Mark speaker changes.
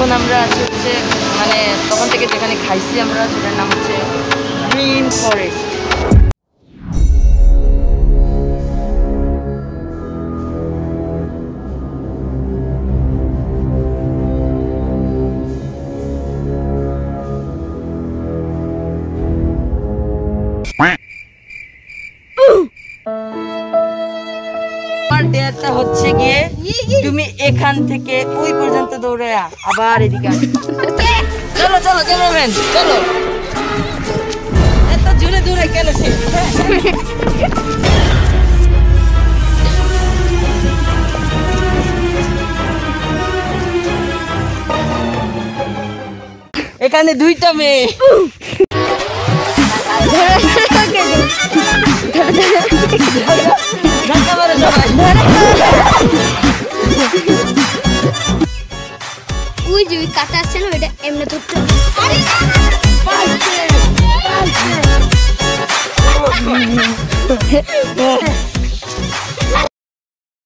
Speaker 1: এখন আমরা আছি হচ্ছে মানে তখন থেকে যেখানে খাইছি আমরা সেটার নাম হচ্ছে গ্রিন ফরেস্ট। হচ্ছে গিয়ে তুমি এখান থেকে ওই পর্যন্ত দৌড়ে আবার এদিকে চলো চলো ক্যামেরাম্যান চলো। এত জোরে দৌড়ে কেন এখানে দুইটা মেয়ে
Speaker 2: ওই যে কাটা আছে না ওটা এমনি ধরতে